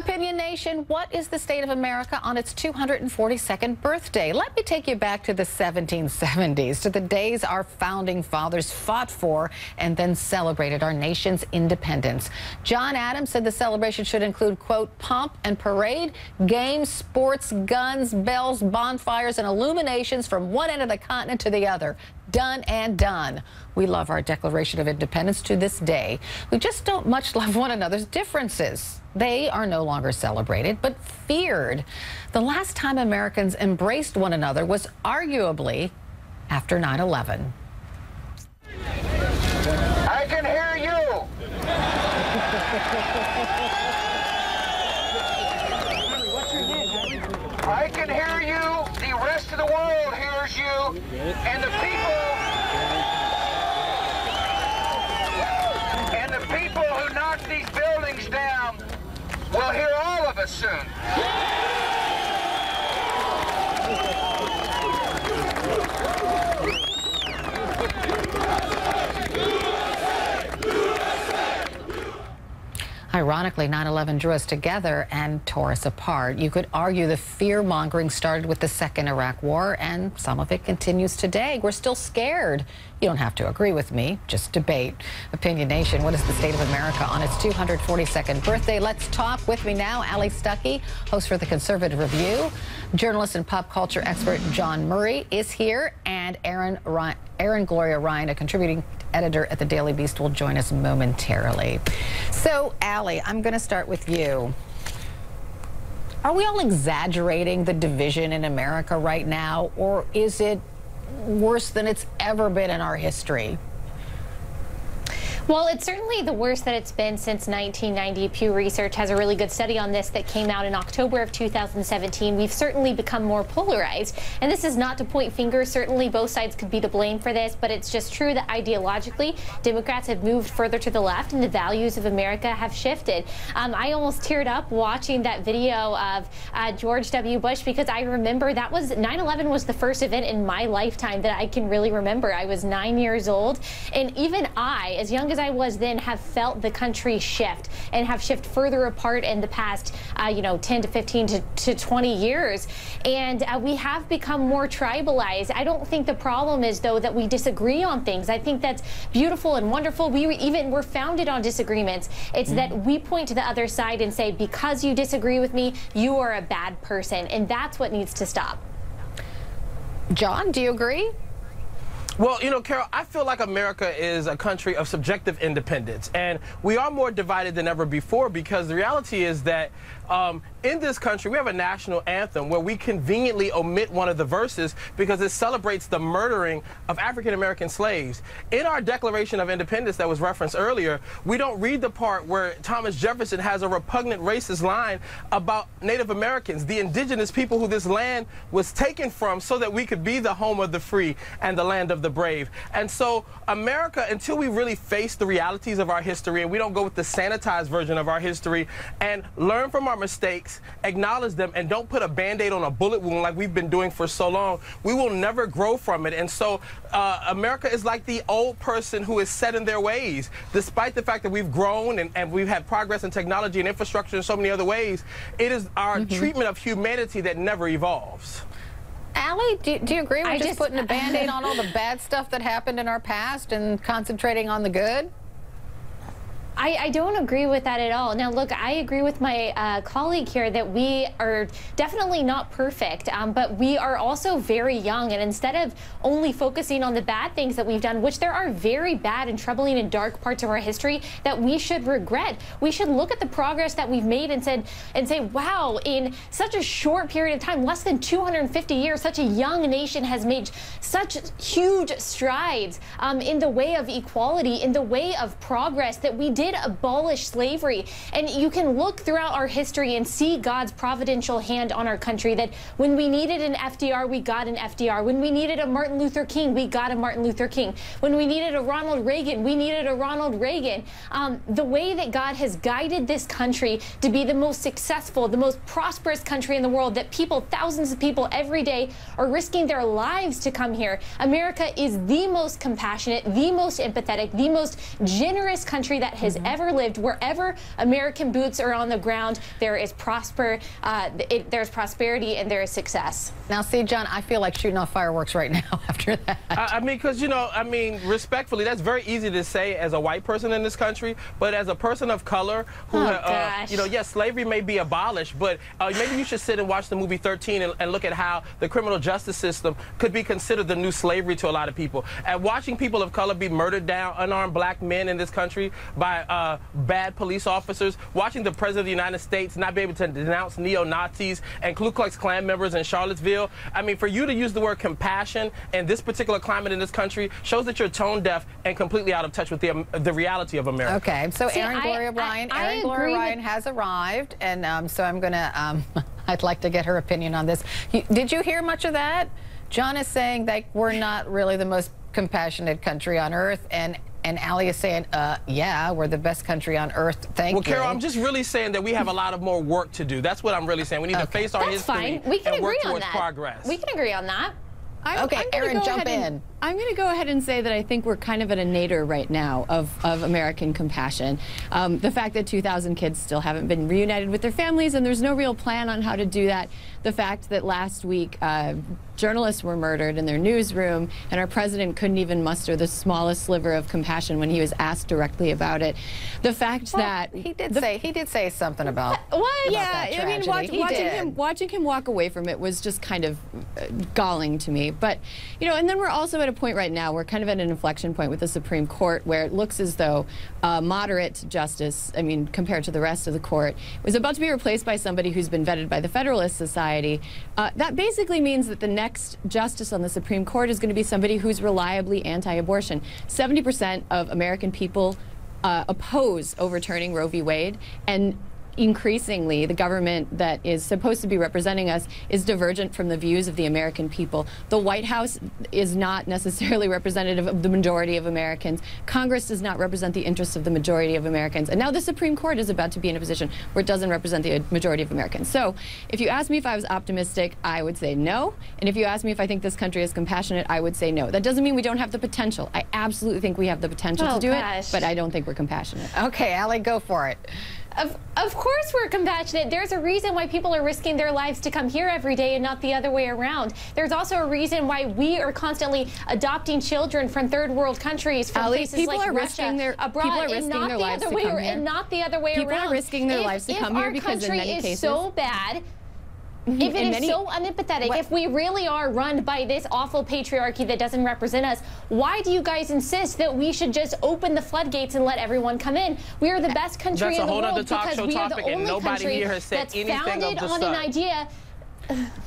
Opinion Nation, what is the state of America on its 242nd birthday? Let me take you back to the 1770s, to the days our founding fathers fought for and then celebrated our nation's independence. John Adams said the celebration should include, quote, pomp and parade, games, sports, guns, bells, bonfires, and illuminations from one end of the continent to the other. Done and done. We love our Declaration of Independence to this day. We just don't much love one another's differences. They are no longer celebrated, but feared. The last time Americans embraced one another was arguably after 9/11. I can hear you. I can hear you. The rest of the world hears you. And the people who knock these buildings down will hear all of us soon. Ironically, 9/11 drew us together and tore us apart. You could argue the fear-mongering started with the Second Iraq War, and some of it continues today. We're still scared. You don't have to agree with me, just debate. Opinion Nation, what is the state of America on its 242nd birthday? Let's talk. With me now, Allie Stuckey, host for The Conservative Review. Journalist and pop culture expert John Murray is here, and Aaron Gloria Ryan, a contributing editor at the Daily Beast, will join us momentarily. So, Allie, I'm going to start with you. Are we all exaggerating the division in America right now, or is it worse than it's ever been in our history? Well, it's certainly the worst that it's been since 1990. Pew Research has a really good study on this that came out in October of 2017. We've certainly become more polarized. And this is not to point fingers. Certainly both sides could be to blame for this, but it's just true that ideologically, Democrats have moved further to the left and the values of America have shifted. I almost teared up watching that video of George W. Bush, because I remember that was 9/11 was the first event in my lifetime that I can really remember. I was 9 years old, and even I, as young as I was then, have felt the country shift and have shifted further apart in the past 10 to 15 to 20 years, and we have become more tribalized. I don't think the problem is, though, that we disagree on things. I think that's beautiful and wonderful. We're founded on disagreements. It's that we point to the other side and say, because you disagree with me, you are a bad person, and that's what needs to stop. John, do you agree? Well, you know, Carol, I feel like America is a country of subjective independence, and we are more divided than ever before, because the reality is that in this country, we have a national anthem where we conveniently omit one of the verses because it celebrates the murdering of African-American slaves. In our Declaration of Independence that was referenced earlier, we don't read the part where Thomas Jefferson has a repugnant racist line about Native Americans, the indigenous people who this land was taken from so that we could be the home of the free and the land of the brave. And so America, until we really face the realities of our history and we don't go with the sanitized version of our history and learn from our mistakes, acknowledge them, and don't put a Band-Aid on a bullet wound like we've been doing for so long, we will never grow from it. And so America is like the old person who is set in their ways. Despite the fact that we've grown and we've had progress in technology and infrastructure in so many other ways, it is our treatment of humanity that never evolves. Allie, do you agree with just putting a Band-Aid on all the bad stuff that happened in our past and concentrating on the good? I don't agree with that at all. Now, look, I agree with my colleague here that we are definitely not perfect, but we are also very young. And instead of only focusing on the bad things that we've done, which there are very bad and troubling and dark parts of our history that we should regret, we should look at the progress that we've made and say, wow, in such a short period of time, less than 250 years, such a young nation has made such huge strides in the way of equality, in the way of progress, that we did abolish slavery. And you can look throughout our history and see God's providential hand on our country, that when we needed an FDR, we got an FDR. When we needed a Martin Luther King, we got a Martin Luther King. When we needed a Ronald Reagan, we needed a Ronald Reagan. The way that God has guided this country to be the most successful, the most prosperous country in the world, that people, thousands of people every day are risking their lives to come here. America is the most compassionate, the most empathetic, the most generous country that has has ever lived. Wherever American boots are on the ground, there is there's prosperity and there is success. Now, see, John, I feel like shooting off fireworks right now after that. I mean, because, you know, I mean, respectfully, that's very easy to say as a white person in this country, but as a person of color who, you know, yes, slavery may be abolished, but maybe you should sit and watch the movie 13 and look at how the criminal justice system could be considered the new slavery to a lot of people. And watching people of color be murdered down, unarmed black men in this country by bad police officers, watching the President of the United States not be able to denounce neo-Nazis and Ku Klux Klan members in Charlottesville. I mean, for you to use the word compassion in this particular climate in this country shows that you're tone deaf and completely out of touch with the reality of America. Okay, so Erin Gloria Ryan has arrived, and so I'm going to, I'd like to get her opinion on this. Did you hear much of that? John is saying that we're not really the most compassionate country on earth, and Allie is saying, yeah, we're the best country on earth. Thank you. Well, Carol, I'm just really saying that we have a lot of more work to do. That's what I'm really saying. We need to face our history and work towards progress. We can agree on that. Okay, Erin, jump in. I'm going to go ahead and say that I think we're kind of at a nadir right now of American compassion. The fact that 2,000 kids still haven't been reunited with their families and there's no real plan on how to do that. The fact that last week journalists were murdered in their newsroom and our president couldn't even muster the smallest sliver of compassion when he was asked directly about it. The fact that he did say something about what? Yeah, I mean, watching him walk away from it was just kind of galling to me. But you know, and then we're also at a point right now, we're kind of at an inflection point with the Supreme Court where it looks as though moderate justice, I mean, compared to the rest of the court, was about to be replaced by somebody who's been vetted by the Federalist Society. That basically means that the next justice on the Supreme Court is going to be somebody who's reliably anti-abortion. 70% of American people oppose overturning Roe v. Wade, and increasingly the government that is supposed to be representing us is divergent from the views of the American people. The White House is not necessarily representative of the majority of Americans. Congress does not represent the interests of the majority of Americans. And now the Supreme Court is about to be in a position where it doesn't represent the majority of Americans. So if you ask me if I was optimistic, I would say no. And if you ask me if I think this country is compassionate, I would say no. That doesn't mean we don't have the potential. I absolutely think we have the potential to do it, but I don't think we're compassionate. Okay, Allie, go for it. Of course we're compassionate. There's a reason why people are risking their lives to come here every day and not the other way around. There's also a reason why we are constantly adopting children from third world countries, from places like Russia, abroad, and not the other way around. People are risking their lives to come here because in many cases, if our country is so bad, if it is so unempathetic, if we really are run by this awful patriarchy that doesn't represent us, why do you guys insist that we should just open the floodgates and let everyone come in? We are the best country in the world because we are the only country that's founded on an idea.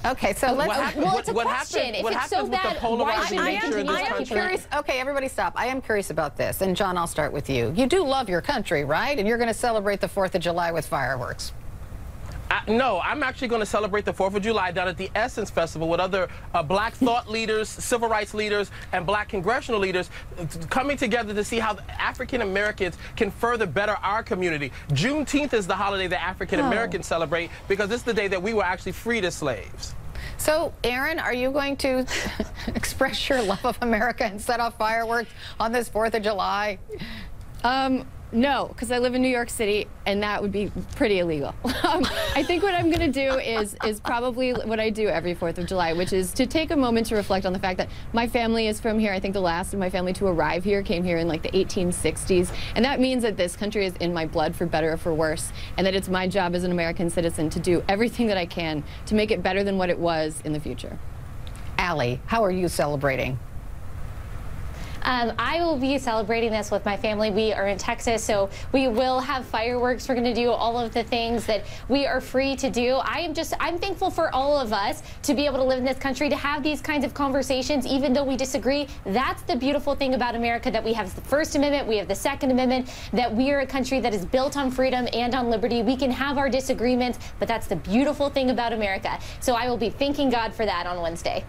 Okay, so let's. Well, it's a question. If it's so bad, why should we continue to I am curious. Okay, everybody stop. I am curious about this. And John, I'll start with you. You do love your country, right? And you're going to celebrate the 4th of July with fireworks. No, I'm actually going to celebrate the 4th of July down at the Essence Festival with other black thought leaders, civil rights leaders, and black congressional leaders coming together to see how African Americans can further better our community. Juneteenth is the holiday that African Americans celebrate because it's the day that we were actually freed as slaves. So, Erin, are you going to express your love of America and set off fireworks on this 4th of July? No, because I live in New York City, and that would be pretty illegal. I think what I'm going to do is probably what I do every 4th of July, which is to take a moment to reflect on the fact that my family is from here. I think the last of my family to arrive here came here in like the 1860s, and that means that this country is in my blood for better or for worse, and that it's my job as an American citizen to do everything that I can to make it better than what it was in the future. Allie, how are you celebrating? I will be celebrating this with my family. We are in Texas, so we will have fireworks. We're going to do all of the things that we are free to do. I'm thankful for all of us to be able to live in this country, to have these kinds of conversations, even though we disagree. That's the beautiful thing about America, that we have the First Amendment, we have the Second Amendment, that we are a country that is built on freedom and on liberty. We can have our disagreements, but that's the beautiful thing about America. So I will be thanking God for that on Wednesday.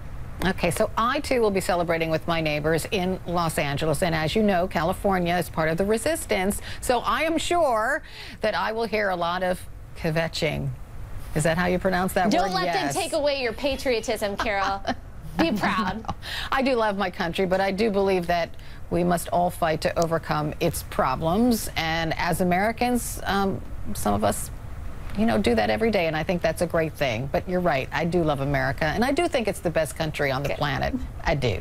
Okay, so I too will be celebrating with my neighbors in Los Angeles, and as you know, California is part of the resistance, so I am sure that I will hear a lot of kvetching. Is that how you pronounce that word? Don't let them take away your patriotism, Carol. Be proud. I do love my country, but I do believe that we must all fight to overcome its problems. And as Americans, some of us, you know, do that every day, and I think that's a great thing. But you're right, I do love America, and I do think it's the best country on the planet. I do.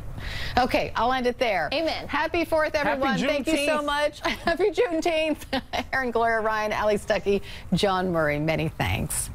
Okay, I'll end it there. Amen. Happy 4th, everyone. Thank you so much. Happy Juneteenth. Aaron, Gloria, Ryan, Ali Stuckey, John Murray, many thanks.